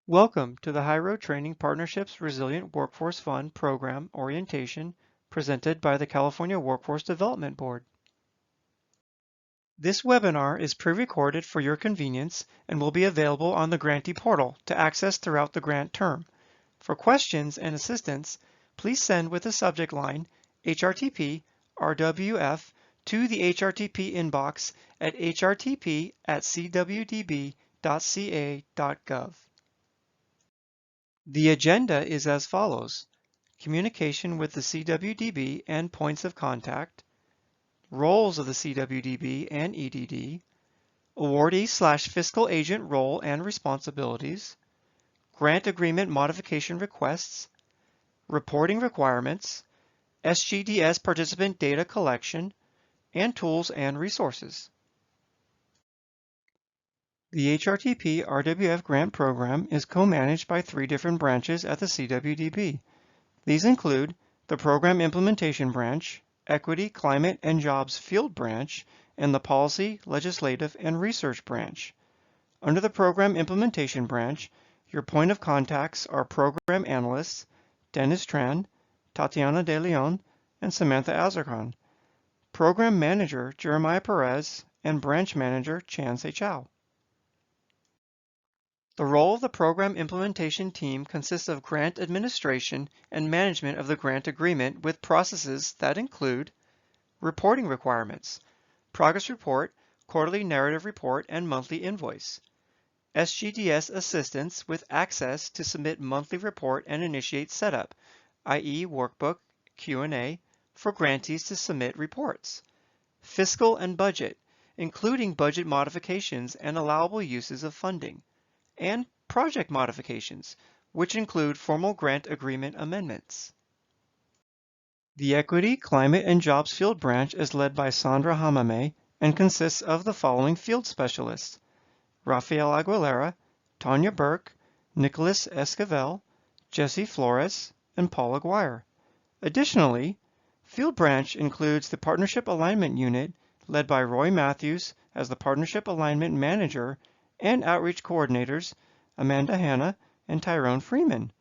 Welcome to the High Road Training Partnerships Resilient Workforce Fund Program Orientation presented by the California Workforce Development Board. This webinar is pre-recorded for your convenience and will be available on the grantee portal to access throughout the grant term. For questions and assistance, please send with the subject line HRTP RWF to the HRTP inbox at hrtp@cwdb.ca.gov. The agenda is as follows: communication with the CWDB and points of contact, roles of the CWDB and EDD, awardee/fiscal agent role and responsibilities, grant agreement modification requests, reporting requirements, SGDS participant data collection, and tools and resources. The HRTP RWF grant program is co-managed by 3 different branches at the CWDB. These include the Program Implementation Branch, Equity, Climate, and Jobs Field Branch, and the Policy, Legislative, and Research Branch. Under the Program Implementation Branch, your point of contacts are Program Analysts Dennis Tran, Tatiana De Leon, and Samantha Azarkan, Program Manager Jeremiah Perez, and Branch Manager Chan Se Chow. The role of the Program Implementation Team consists of grant administration and management of the grant agreement with processes that include reporting requirements, progress report, quarterly narrative report, and monthly invoice, SGDS assistance with access to submit monthly report and initiate setup, i.e. workbook, Q&A, for grantees to submit reports, fiscal and budget, including budget modifications and allowable uses of funding, and project modifications, which include formal grant agreement amendments. The Equity, Climate, and Jobs Field Branch is led by Sandra Hamame and consists of the following field specialists: Rafael Aguilera, Tanya Burke, Nicholas Esquivel, Jesse Flores, and Paul Aguirre. Additionally, Field Branch includes the Partnership Alignment Unit, led by Roy Matthews as the Partnership Alignment Manager, and Outreach Coordinators, Amanda Hanna and Tyrone Freeman,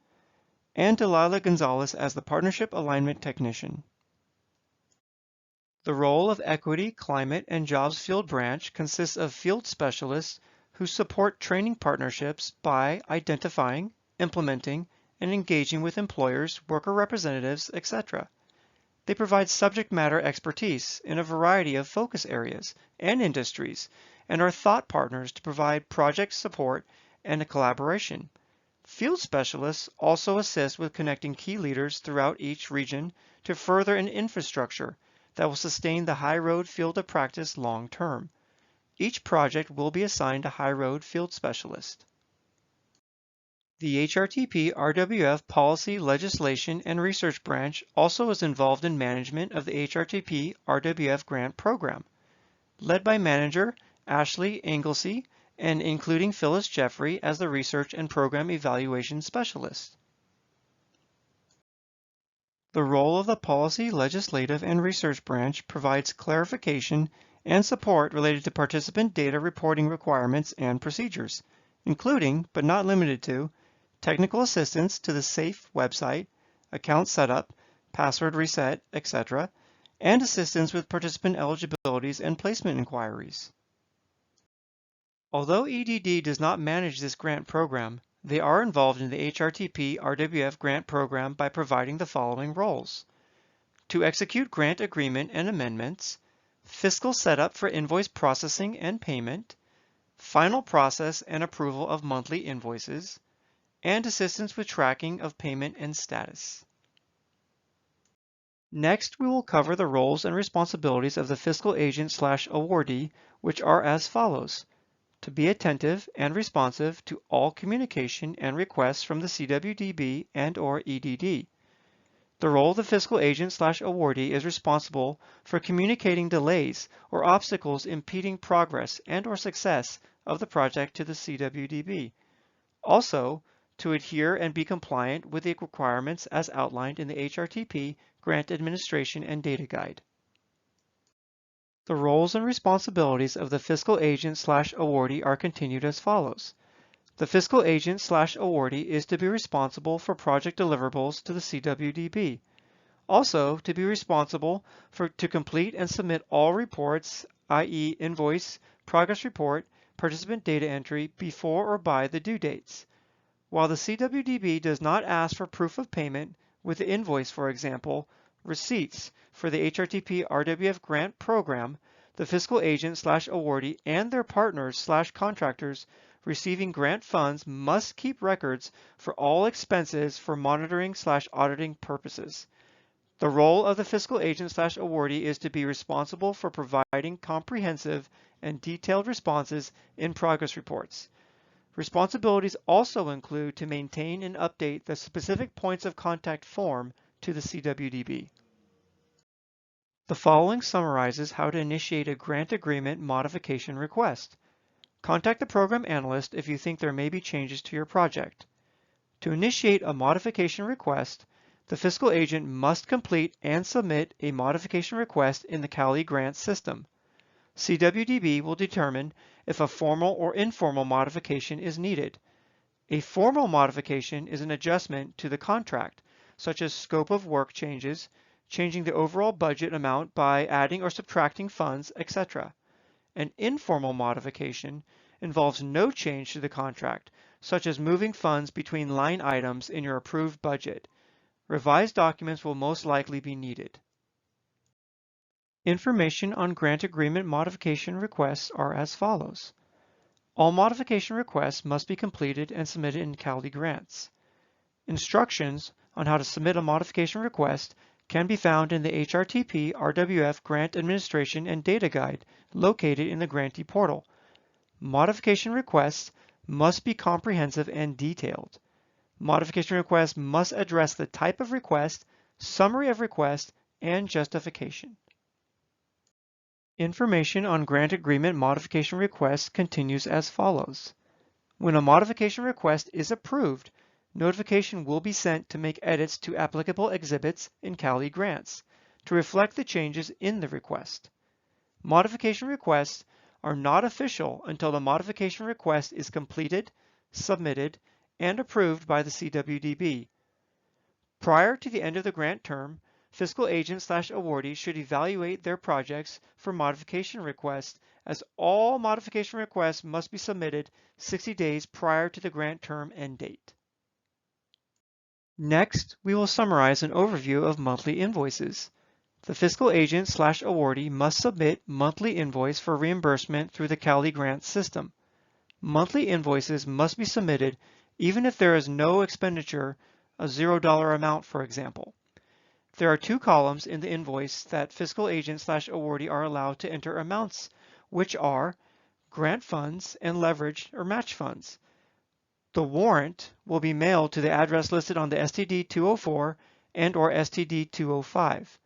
and Delilah Gonzalez as the Partnership Alignment Technician. The role of Equity, Climate, and Jobs Field Branch consists of field specialists who support training partnerships by identifying, implementing, and engaging with employers, worker representatives, etc. They provide subject matter expertise in a variety of focus areas and industries, and are thought partners to provide project support and a collaboration. Field specialists also assist with connecting key leaders throughout each region to further an infrastructure that will sustain the High Road field of practice long term. Each project will be assigned a High Road field specialist. The HRTP RWF Policy, Legislation, and Research Branch also is involved in management of the HRTP RWF grant program, led by Manager Ashley Anglesey and including Phyllis Jeffrey as the Research and Program Evaluation Specialist. The role of the Policy, Legislative, and Research Branch provides clarification and support related to participant data reporting requirements and procedures, including, but not limited to, technical assistance to the SAFE website, account setup, password reset, etc., and assistance with participant eligibilities and placement inquiries. Although EDD does not manage this grant program, they are involved in the HRTP RWF grant program by providing the following roles: to execute grant agreement and amendments, fiscal setup for invoice processing and payment, final process and approval of monthly invoices, and assistance with tracking of payment and status. Next, we will cover the roles and responsibilities of the fiscal agent/awardee, which are as follows: to be attentive and responsive to all communication and requests from the CWDB and/or EDD. The role of the fiscal agent/awardee is responsible for communicating delays or obstacles impeding progress and/or success of the project to the CWDB. Also, to adhere and be compliant with the requirements as outlined in the HRTP Grant Administration and Data Guide. The roles and responsibilities of the fiscal agent/awardee are continued as follows: The fiscal agent/awardee is to be responsible for project deliverables to the CWDB. Also, to be responsible to complete and submit all reports, i.e. invoice, progress report, participant data entry, before or by the due dates. While the CWDB does not ask for proof of payment, with the invoice, for example, receipts for the HRTP RWF grant program, the fiscal agent/awardee and their partners/contractors receiving grant funds must keep records for all expenses for monitoring/auditing purposes. The role of the fiscal agent/awardee is to be responsible for providing comprehensive and detailed responses in progress reports. Responsibilities also include to maintain and update the specific points of contact form to the CWDB. The following summarizes how to initiate a grant agreement modification request. Contact the program analyst if you think there may be changes to your project. To initiate a modification request, the fiscal agent must complete and submit a modification request in the CALI grant system. CWDB will determine if a formal or informal modification is needed. A formal modification is an adjustment to the contract, such as scope of work changes, changing the overall budget amount by adding or subtracting funds, etc. An informal modification involves no change to the contract, such as moving funds between line items in your approved budget. Revised documents will most likely be needed. Information on grant agreement modification requests are as follows. All modification requests must be completed and submitted in CALI grants. Instructions on how to submit a modification request can be found in the HRTP RWF Grant Administration and Data Guide located in the Grantee portal. Modification requests must be comprehensive and detailed. Modification requests must address the type of request, summary of request, and justification. Information on grant agreement modification requests continues as follows. When a modification request is approved, notification will be sent to make edits to applicable exhibits in CALI grants to reflect the changes in the request. Modification requests are not official until the modification request is completed, submitted, and approved by the CWDB. Prior to the end of the grant term, fiscal agent/awardee should evaluate their projects for modification requests, as all modification requests must be submitted 60 days prior to the grant term end date. Next, we will summarize an overview of monthly invoices. The fiscal agent/awardee must submit monthly invoice for reimbursement through the CALI grant system. Monthly invoices must be submitted even if there is no expenditure, a $0 amount, for example. There are two columns in the invoice that fiscal agent/awardee are allowed to enter amounts, which are grant funds and leverage or match funds. The warrant will be mailed to the address listed on the STD 204 and or STD 205.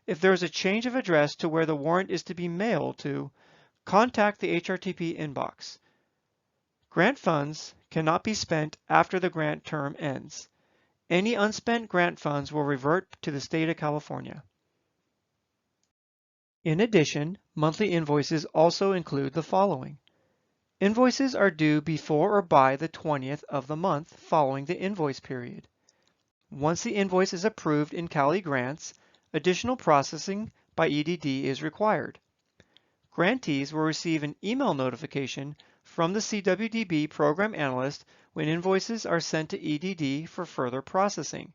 If there is a change of address to where the warrant is to be mailed to, contact the HRTP inbox. Grant funds cannot be spent after the grant term ends. Any unspent grant funds will revert to the state of California. In addition, monthly invoices also include the following. Invoices are due before or by the 20th of the month following the invoice period. Once the invoice is approved in CALI grants, additional processing by EDD is required. Grantees will receive an email notification from the CWDB program analyst when invoices are sent to EDD for further processing.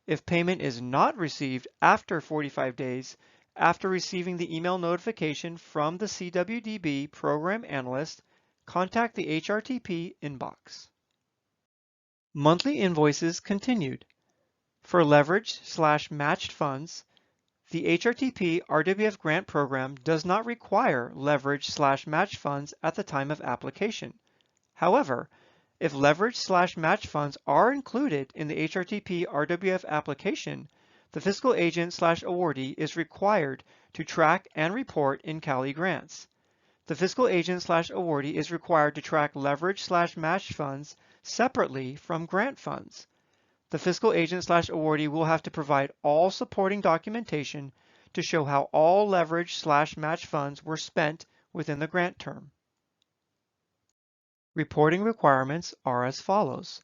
If payment is not received after 45 days after receiving the email notification from the CWDB program analyst, contact the HRTP inbox. Monthly invoices continued. For leverage/matched funds, the HRTP RWF grant program does not require leverage/match funds at the time of application. However, if leverage/match funds are included in the HRTP RWF application, the fiscal agent/awardee is required to track and report in CALI grants. The fiscal agent/awardee is required to track leverage/match funds separately from grant funds. The fiscal agent/awardee will have to provide all supporting documentation to show how all leverage/match funds were spent within the grant term. Reporting requirements are as follows.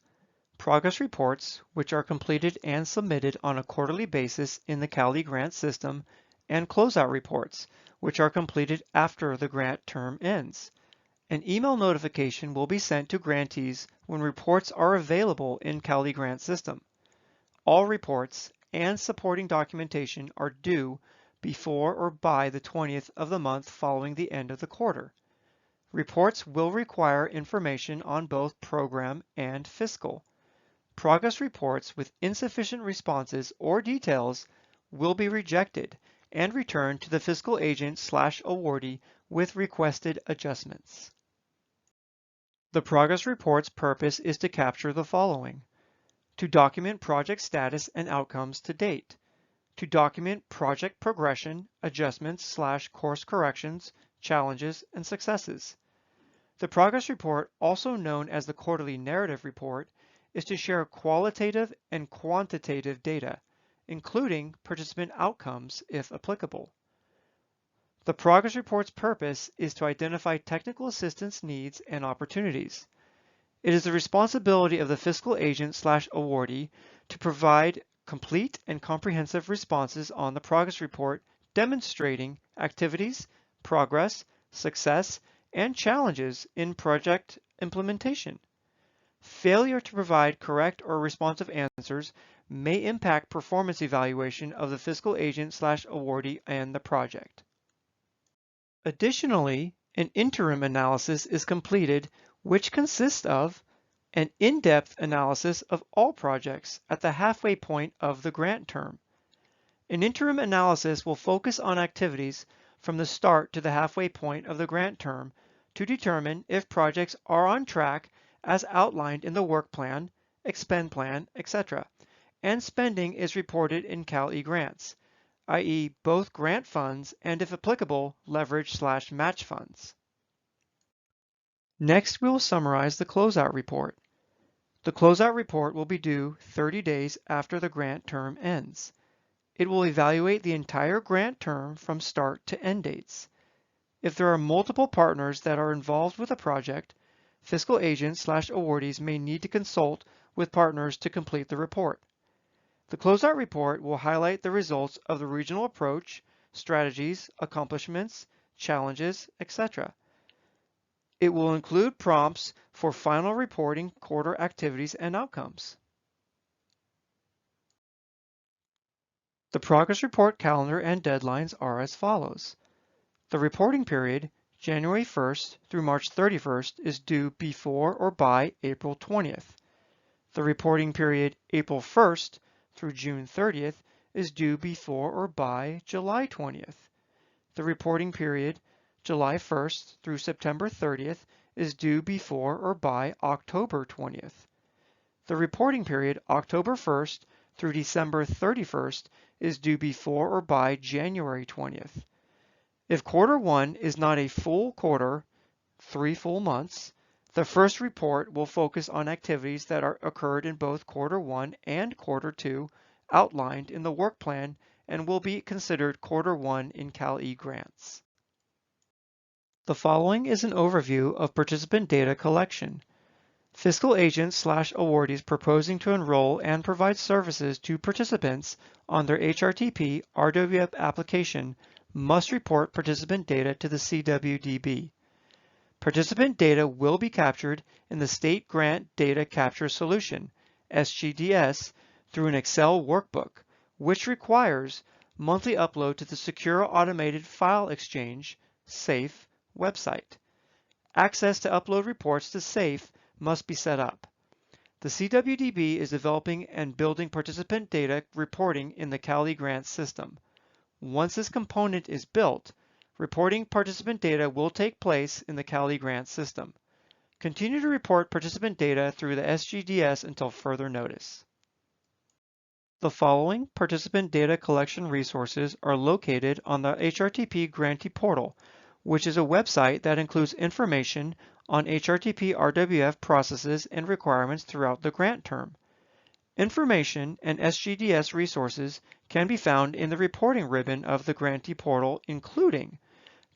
Progress reports, which are completed and submitted on a quarterly basis in the CALI grant system, and closeout reports, which are completed after the grant term ends. An email notification will be sent to grantees when reports are available in CALI grant system. All reports and supporting documentation are due before or by the 20th of the month following the end of the quarter. Reports will require information on both program and fiscal. Progress reports with insufficient responses or details will be rejected and returned to the fiscal agent/awardee with requested adjustments. The progress report's purpose is to capture the following: to document project status and outcomes to date, to document project progression, adjustments/course corrections, challenges, and successes. The progress report, also known as the quarterly narrative report, is to share qualitative and quantitative data, including participant outcomes if applicable. The progress report's purpose is to identify technical assistance needs and opportunities. It is the responsibility of the fiscal agent/awardee to provide complete and comprehensive responses on the progress report demonstrating activities, progress, success, and challenges in project implementation. Failure to provide correct or responsive answers may impact performance evaluation of the fiscal agent/awardee and the project. Additionally, an interim analysis is completed, which consists of an in-depth analysis of all projects at the halfway point of the grant term. An interim analysis will focus on activities from the start to the halfway point of the grant term to determine if projects are on track as outlined in the work plan, expend plan, etc., and spending is reported in CALI grants, i.e. both grant funds and, if applicable, leverage/match funds. Next, we will summarize the closeout report. The closeout report will be due 30 days after the grant term ends. It will evaluate the entire grant term from start to end dates. If there are multiple partners that are involved with a project, fiscal agents/awardees may need to consult with partners to complete the report. The closeout report will highlight the results of the regional approach, strategies, accomplishments, challenges, etc. It will include prompts for final reporting quarter activities and outcomes. The progress report calendar and deadlines are as follows. The reporting period, January 1st through March 31st, is due before or by April 20th. The reporting period, April 1st through June 30th, is due before or by July 20th. The reporting period, July 1st through September 30th, is due before or by October 20th. The reporting period, October 1st through December 31st, is due before or by January 20th. If quarter one is not a full quarter, 3 full months, the first report will focus on activities that occurred in both quarter one and quarter two outlined in the work plan and will be considered quarter one in CALI grants. The following is an overview of participant data collection. Fiscal agents/awardees proposing to enroll and provide services to participants on their HRTP RWF application must report participant data to the CWDB. Participant data will be captured in the State Grant Data Capture Solution, SGDS, through an Excel workbook, which requires monthly upload to the Secure Automated File Exchange, SAFE, website. Access to upload reports to SAFE must be set up. The CWDB is developing and building participant data reporting in the CALI grant system. Once this component is built, reporting participant data will take place in the CALI grant system. Continue to report participant data through the SGDS until further notice. The following participant data collection resources are located on the HRTP Grantee Portal, which is a website that includes information on HRTP RWF processes and requirements throughout the grant term. Information and SGDS resources can be found in the reporting ribbon of the Grantee Portal, including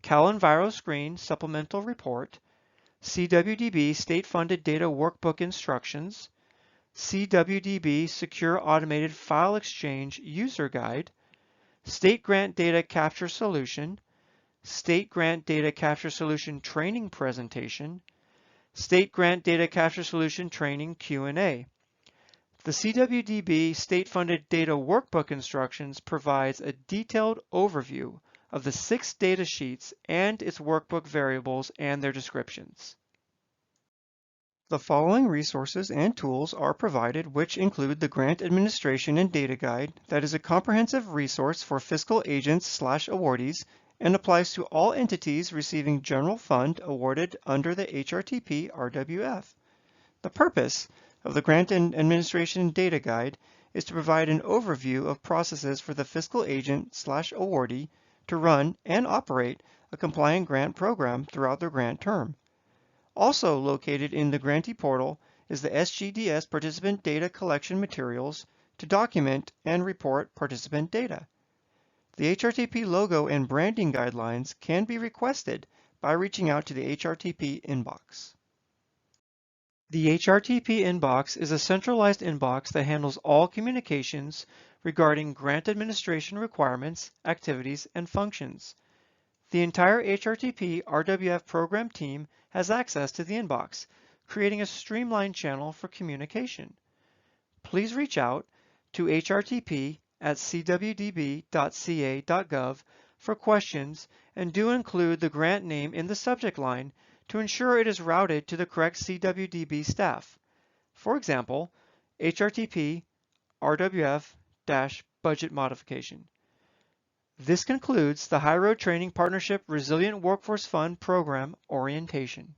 CalEnviro Screen Supplemental Report, CWDB State-Funded Data Workbook Instructions, CWDB Secure Automated File Exchange User Guide, State Grant Data Capture Solution, State Grant Data Capture Solution Training Presentation, State Grant Data Capture Solution Training Q&A. The CWDB State-Funded Data Workbook Instructions provides a detailed overview of the 6 data sheets and its workbook variables and their descriptions. The following resources and tools are provided, which include the Grant Administration and Data Guide that is a comprehensive resource for fiscal agents/awardees and applies to all entities receiving general fund awarded under the HRTP RWF. The purpose of the Grant Administration and Data Guide is to provide an overview of processes for the fiscal agent/awardee to run and operate a compliant grant program throughout their grant term. Also located in the grantee portal is the SGDS participant data collection materials to document and report participant data. The HRTP logo and branding guidelines can be requested by reaching out to the HRTP inbox. The HRTP inbox is a centralized inbox that handles all communications regarding grant administration requirements, activities, and functions. The entire HRTP RWF program team has access to the inbox, creating a streamlined channel for communication. Please reach out to hrtp@cwdb.ca.gov for questions, and do include the grant name in the subject line to ensure it is routed to the correct CWDB staff. For example, HRTP RWF-budget modification. This concludes the High Road Training Partnership Resilient Workforce Fund Program orientation.